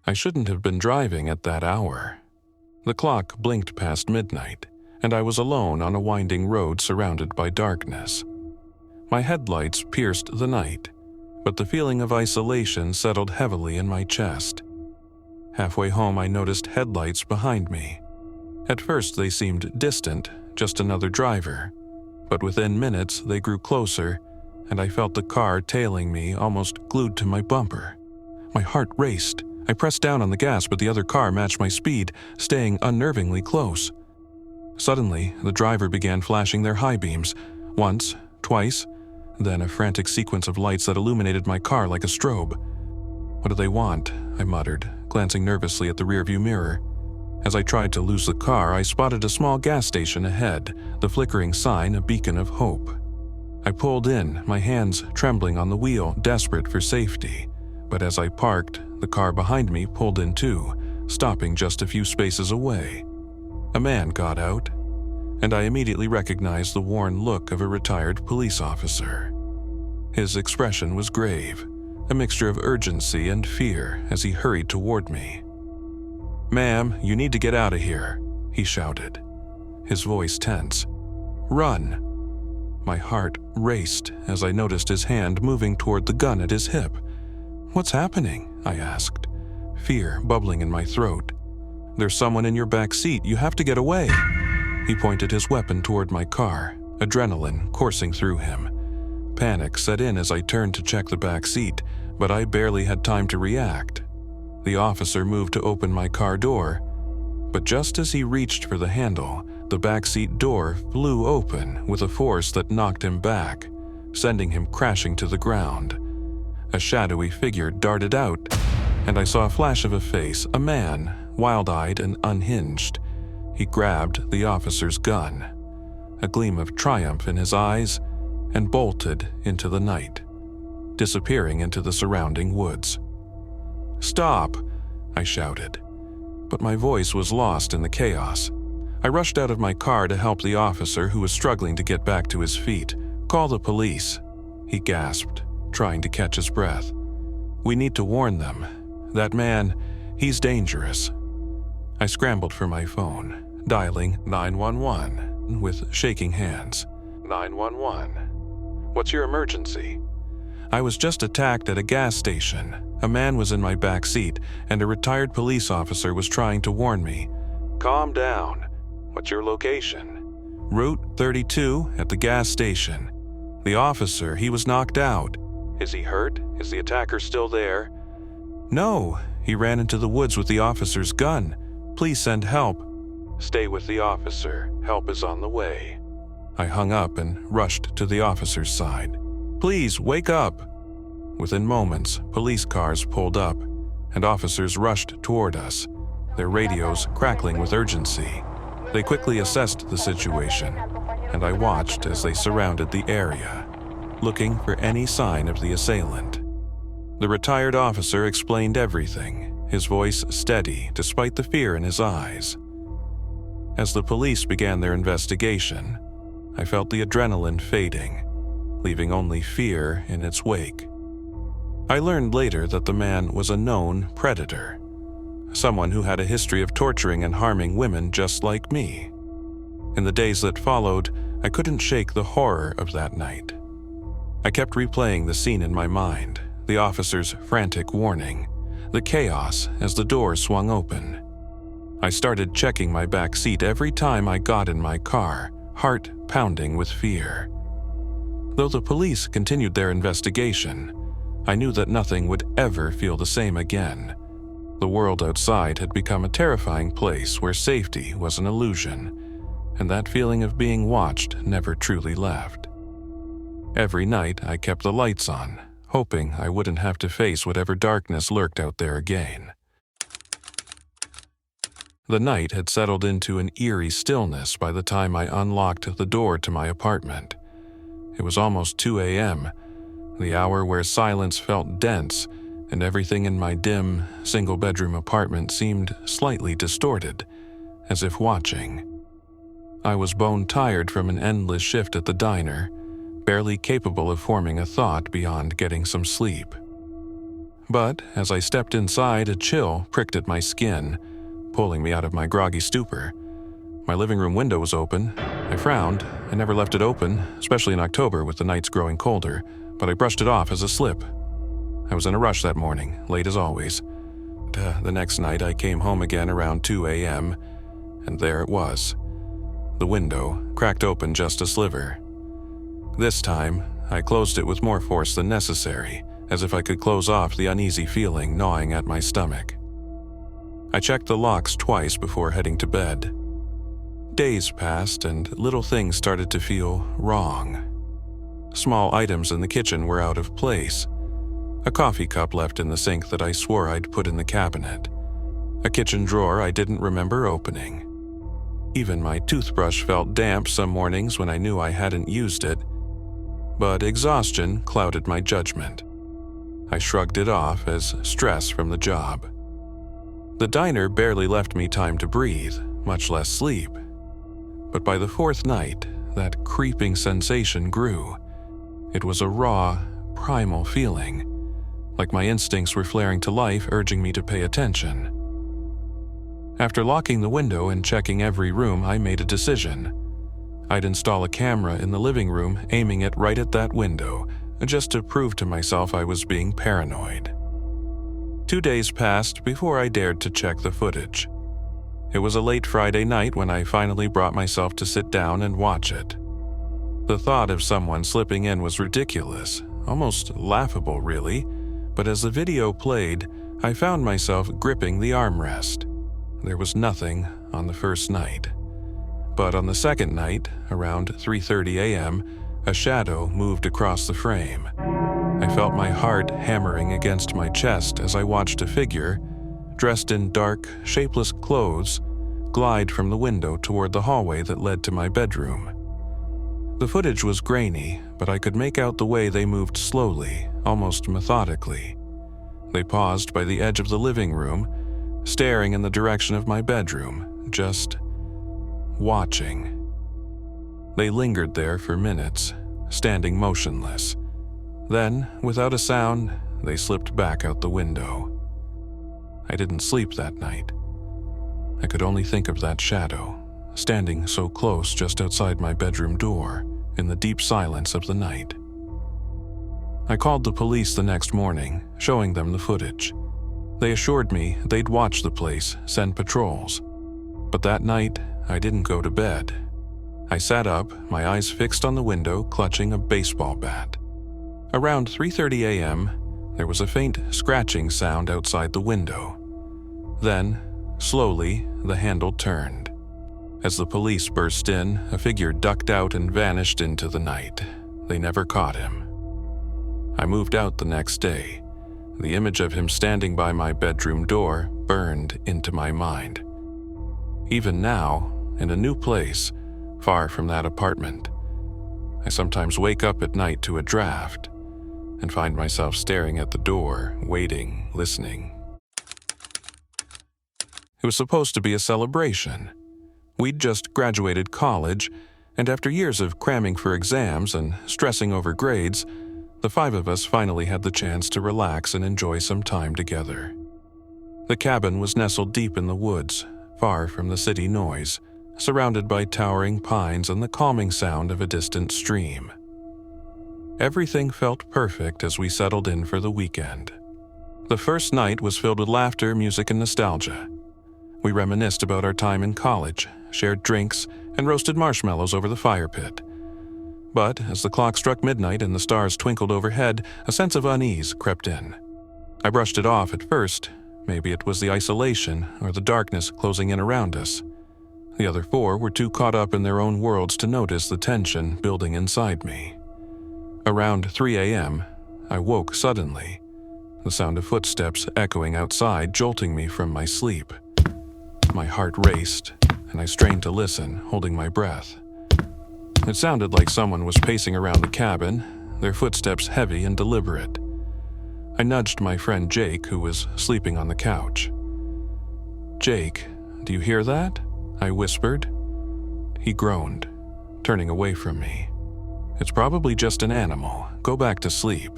I shouldn't have been driving at that hour. The clock blinked past midnight, and I was alone on a winding road surrounded by darkness. My headlights pierced the night, but the feeling of isolation settled heavily in my chest. Halfway home, I noticed headlights behind me. At first, they seemed distant, just another driver, but within minutes, they grew closer, and I felt the car tailing me, almost glued to my bumper. My heart raced. I pressed down on the gas, but the other car matched my speed, staying unnervingly close. Suddenly, the driver began flashing their high beams, once, twice, then a frantic sequence of lights that illuminated my car like a strobe. "What do they want?" I muttered, glancing nervously at the rearview mirror. As I tried to lose the car, I spotted a small gas station ahead, the flickering sign a beacon of hope. I pulled in, my hands trembling on the wheel, desperate for safety. But as I parked, the car behind me pulled in too, stopping just a few spaces away. A man got out, and I immediately recognized the worn look of a retired police officer. His expression was grave, a mixture of urgency and fear as he hurried toward me. "Ma'am, you need to get out of here," he shouted, his voice tense. "Run!" My heart raced as I noticed his hand moving toward the gun at his hip. "What's happening?" I asked, fear bubbling in my throat. "There's someone in your back seat. You have to get away." He pointed his weapon toward my car, adrenaline coursing through him. Panic set in as I turned to check the back seat, but I barely had time to react. The officer moved to open my car door, but just as he reached for the handle, the backseat door flew open with a force that knocked him back, sending him crashing to the ground. A shadowy figure darted out, and I saw a flash of a face, a man, wild-eyed and unhinged. He grabbed the officer's gun, a gleam of triumph in his eyes, and bolted into the night, disappearing into the surrounding woods. "Stop!" I shouted, but my voice was lost in the chaos. I rushed out of my car to help the officer who was struggling to get back to his feet. "Call the police," he gasped, trying to catch his breath. "We need to warn them. That man, he's dangerous." I scrambled for my phone, dialing 911 with shaking hands. 911. "What's your emergency?" "I was just attacked at a gas station. A man was in my back seat, and a retired police officer was trying to warn me." "Calm down. What's your location?" "Route 32 at the gas station. The officer, he was knocked out." "Is he hurt? Is the attacker still there?" "No, he ran into the woods with the officer's gun. Please send help." "Stay with the officer. Help is on the way." I hung up and rushed to the officer's side. "Please, wake up." Within moments, police cars pulled up, and officers rushed toward us, their radios crackling with urgency. They quickly assessed the situation, and I watched as they surrounded the area, looking for any sign of the assailant. The retired officer explained everything, his voice steady despite the fear in his eyes. As the police began their investigation, I felt the adrenaline fading, leaving only fear in its wake. I learned later that the man was a known predator, someone who had a history of torturing and harming women just like me. In the days that followed, I couldn't shake the horror of that night. I kept replaying the scene in my mind, the officer's frantic warning, the chaos as the door swung open. I started checking my back seat every time I got in my car, heart pounding with fear. Though the police continued their investigation, I knew that nothing would ever feel the same again. The world outside had become a terrifying place where safety was an illusion, and that feeling of being watched never truly left. Every night I kept the lights on, hoping I wouldn't have to face whatever darkness lurked out there again. The night had settled into an eerie stillness by the time I unlocked the door to my apartment. It was almost 2 a.m., the hour where silence felt dense and everything in my dim, single-bedroom apartment seemed slightly distorted, as if watching. I was bone-tired from an endless shift at the diner, barely capable of forming a thought beyond getting some sleep. But as I stepped inside, a chill pricked at my skin, pulling me out of my groggy stupor. My living room window was open. I frowned. I never left it open, especially in October with the nights growing colder, but I brushed it off as a slip. I was in a rush that morning, late as always. The next night I came home again around 2 a.m., and there it was. The window, cracked open just a sliver. This time, I closed it with more force than necessary, as if I could close off the uneasy feeling gnawing at my stomach. I checked the locks twice before heading to bed. Days passed and little things started to feel wrong. Small items in the kitchen were out of place. A coffee cup left in the sink that I swore I'd put in the cabinet. A kitchen drawer I didn't remember opening. Even my toothbrush felt damp some mornings when I knew I hadn't used it. But exhaustion clouded my judgment. I shrugged it off as stress from the job. The diner barely left me time to breathe, much less sleep. But by the fourth night, that creeping sensation grew. It was a raw, primal feeling, like my instincts were flaring to life, urging me to pay attention. After locking the window and checking every room, I made a decision. I'd install a camera in the living room, aiming it right at that window, just to prove to myself I was being paranoid. 2 days passed before I dared to check the footage. It was a late Friday night when I finally brought myself to sit down and watch it. The thought of someone slipping in was ridiculous, almost laughable really, but as the video played, I found myself gripping the armrest. There was nothing on the first night. But on the second night, around 3:30 a.m., a shadow moved across the frame. I felt my heart hammering against my chest as I watched a figure, dressed in dark, shapeless clothes, glide from the window toward the hallway that led to my bedroom. The footage was grainy, but I could make out the way they moved slowly, almost methodically. They paused by the edge of the living room, staring in the direction of my bedroom, just watching. They lingered there for minutes, standing motionless. Then, without a sound, they slipped back out the window. I didn't sleep that night. I could only think of that shadow, standing so close just outside my bedroom door, in the deep silence of the night. I called the police the next morning, showing them the footage. They assured me they'd watch the place, send patrols. But that night, I didn't go to bed. I sat up, my eyes fixed on the window, clutching a baseball bat. Around 3:30 a.m., there was a faint scratching sound outside the window. Then, slowly, the handle turned. As the police burst in, a figure ducked out and vanished into the night. They never caught him. I moved out the next day. The image of him standing by my bedroom door burned into my mind. Even now, in a new place, far from that apartment, I sometimes wake up at night to a draft and find myself staring at the door, waiting, listening. It was supposed to be a celebration. We'd just graduated college, and after years of cramming for exams and stressing over grades, the 5 of us finally had the chance to relax and enjoy some time together. The cabin was nestled deep in the woods, far from the city noise, surrounded by towering pines and the calming sound of a distant stream. Everything felt perfect as we settled in for the weekend. The first night was filled with laughter, music, and nostalgia. We reminisced about our time in college, shared drinks, and roasted marshmallows over the fire pit. But as the clock struck midnight and the stars twinkled overhead, a sense of unease crept in. I brushed it off at first. Maybe it was the isolation or the darkness closing in around us. The other 4 were too caught up in their own worlds to notice the tension building inside me. Around 3 a.m., I woke suddenly, the sound of footsteps echoing outside, jolting me from my sleep. My heart raced, and I strained to listen, holding my breath. It sounded like someone was pacing around the cabin, their footsteps heavy and deliberate. I nudged my friend Jake, who was sleeping on the couch. "Jake, do you hear that?" I whispered. He groaned, turning away from me. "It's probably just an animal. Go back to sleep."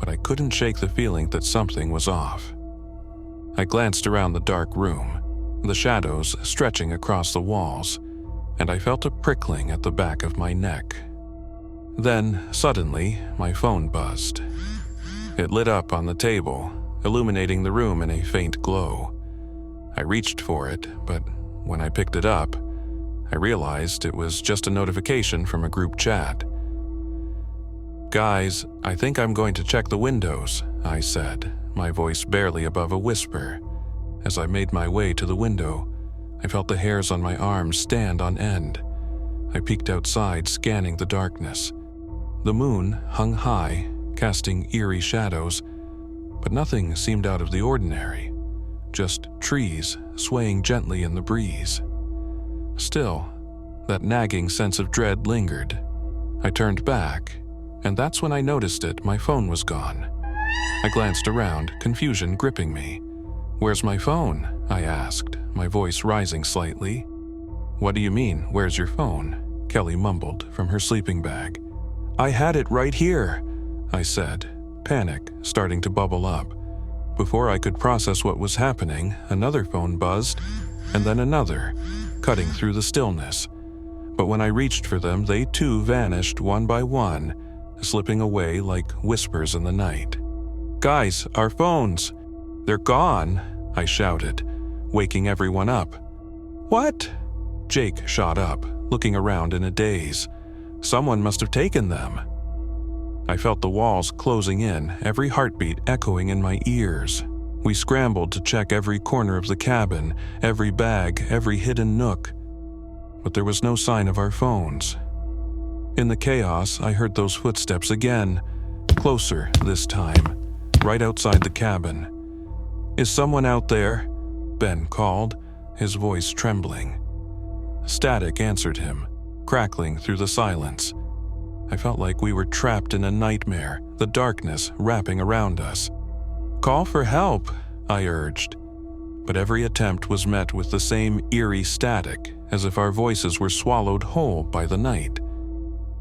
but I couldn't shake the feeling that something was off. I glanced around the dark room, the shadows stretching across the walls, and I felt a prickling at the back of my neck. Then, suddenly, my phone buzzed. It lit up on the table, illuminating the room in a faint glow. I reached for it, but when I picked it up, I realized it was just a notification from a group chat. "Guys, I think I'm going to check the windows," I said, my voice barely above a whisper. As I made my way to the window, I felt the hairs on my arms stand on end. I peeked outside, scanning the darkness. The moon hung high, casting eerie shadows, but nothing seemed out of the ordinary, just trees swaying gently in the breeze. Still, that nagging sense of dread lingered. I turned back, and that's when I noticed it. My phone was gone. I glanced around, confusion gripping me. "Where's my phone?" I asked, my voice rising slightly. "What do you mean, where's your phone?" Kelly mumbled from her sleeping bag. "I had it right here," I said, panic starting to bubble up. Before I could process what was happening, another phone buzzed, and then another, cutting through the stillness. But when I reached for them, they too vanished one by one, slipping away like whispers in the night. "Guys, our phones! They're gone!" I shouted, waking everyone up. "What?" Jake shot up, looking around in a daze. "Someone must have taken them." I felt the walls closing in, every heartbeat echoing in my ears. We scrambled to check every corner of the cabin, every bag, every hidden nook. But there was no sign of our phones. In the chaos, I heard those footsteps again, closer this time, right outside the cabin. "Is someone out there?" Ben called, his voice trembling. Static answered him, crackling through the silence. I felt like we were trapped in a nightmare, the darkness wrapping around us. "Call for help," I urged. But every attempt was met with the same eerie static, as if our voices were swallowed whole by the night.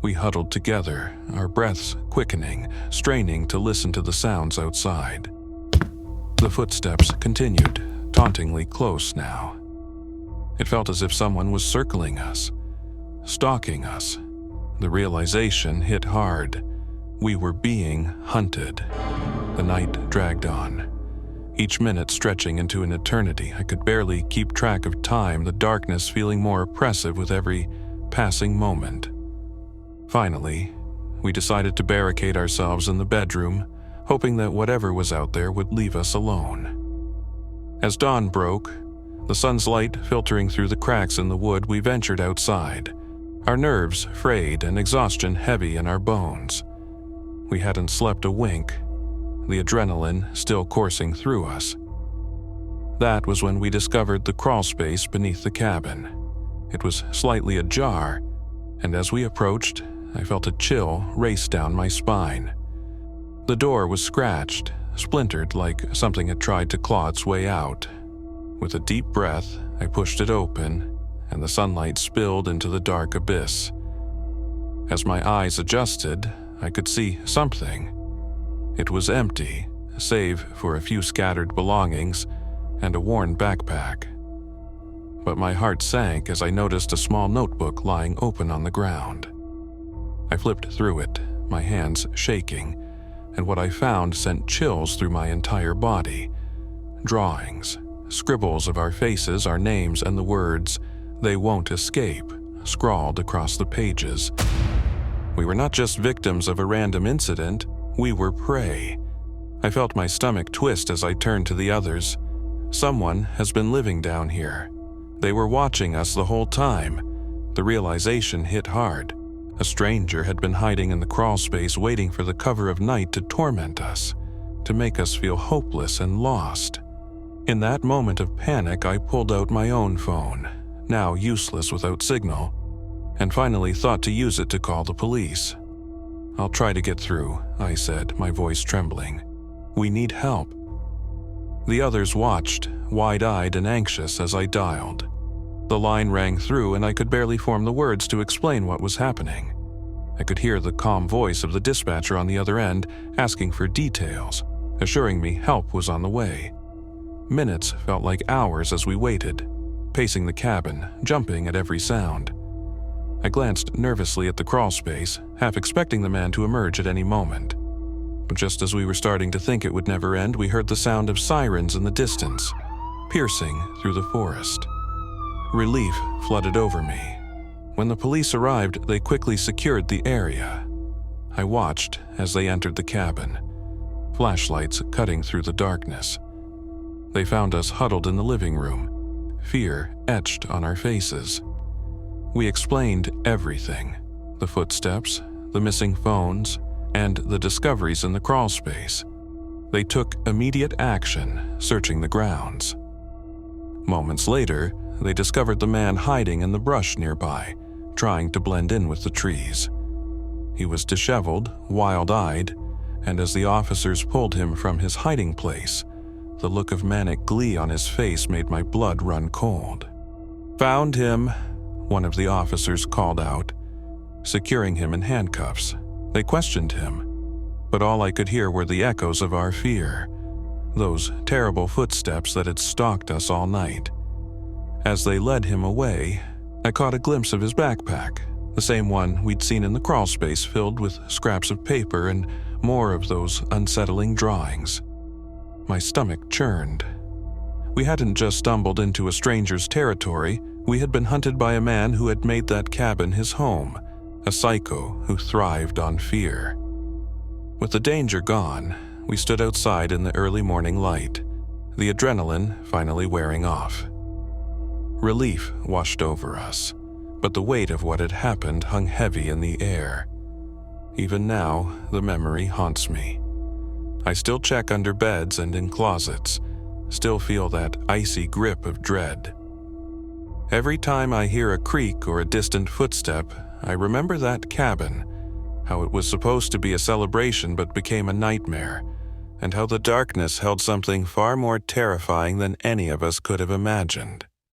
We huddled together, our breaths quickening, straining to listen to the sounds outside. The footsteps continued, tauntingly close now. It felt as if someone was circling us, stalking us. The realization hit hard. We were being hunted. The night dragged on, each minute stretching into an eternity. I could barely keep track of time, the darkness feeling more oppressive with every passing moment. Finally, we decided to barricade ourselves in the bedroom, hoping that whatever was out there would leave us alone. As dawn broke, the sun's light filtering through the cracks in the wood, we ventured outside, our nerves frayed and exhaustion heavy in our bones. We hadn't slept a wink, the adrenaline still coursing through us. That was when we discovered the crawl space beneath the cabin. It was slightly ajar, and as we approached, I felt a chill race down my spine. The door was scratched, splintered like something had tried to claw its way out. With a deep breath, I pushed it open, and the sunlight spilled into the dark abyss. As my eyes adjusted, I could see something. It was empty, save for a few scattered belongings and a worn backpack. But my heart sank as I noticed a small notebook lying open on the ground. I flipped through it, my hands shaking, and what I found sent chills through my entire body. Drawings, scribbles of our faces, our names, and the words, "They won't escape," scrawled across the pages. We were not just victims of a random incident, we were prey. I felt my stomach twist as I turned to the others. Someone has been living down here. They were watching us the whole time. The realization hit hard. A stranger had been hiding in the crawl space, waiting for the cover of night to torment us, to make us feel hopeless and lost. In that moment of panic, I pulled out my own phone, now useless without signal, and finally thought to use it to call the police. "I'll try to get through," I said, my voice trembling. "We need help." The others watched, wide-eyed and anxious as I dialed. The line rang through and I could barely form the words to explain what was happening. I could hear the calm voice of the dispatcher on the other end asking for details, assuring me help was on the way. Minutes felt like hours as we waited, pacing the cabin, jumping at every sound. I glanced nervously at the crawl space, half expecting the man to emerge at any moment. But just as we were starting to think it would never end, we heard the sound of sirens in the distance, piercing through the forest. Relief flooded over me. When the police arrived, they quickly secured the area. I watched as they entered the cabin, flashlights cutting through the darkness. They found us huddled in the living room, fear etched on our faces. We explained everything: the footsteps, the missing phones, and the discoveries in the crawl space. They took immediate action, searching the grounds. Moments later, they discovered the man hiding in the brush nearby, trying to blend in with the trees. He was disheveled, wild-eyed, and as the officers pulled him from his hiding place, the look of manic glee on his face made my blood run cold. "Found him," one of the officers called out. Securing him in handcuffs, they questioned him, but all I could hear were the echoes of our fear, those terrible footsteps that had stalked us all night. As they led him away, I caught a glimpse of his backpack, the same one we'd seen in the crawl space, filled with scraps of paper and more of those unsettling drawings. My stomach churned. We hadn't just stumbled into a stranger's territory, we had been hunted by a man who had made that cabin his home, a psycho who thrived on fear. With the danger gone, we stood outside in the early morning light, the adrenaline finally wearing off. Relief washed over us, but the weight of what had happened hung heavy in the air. Even now, the memory haunts me. I still check under beds and in closets, still feel that icy grip of dread. Every time I hear a creak or a distant footstep, I remember that cabin, how it was supposed to be a celebration but became a nightmare, and how the darkness held something far more terrifying than any of us could have imagined.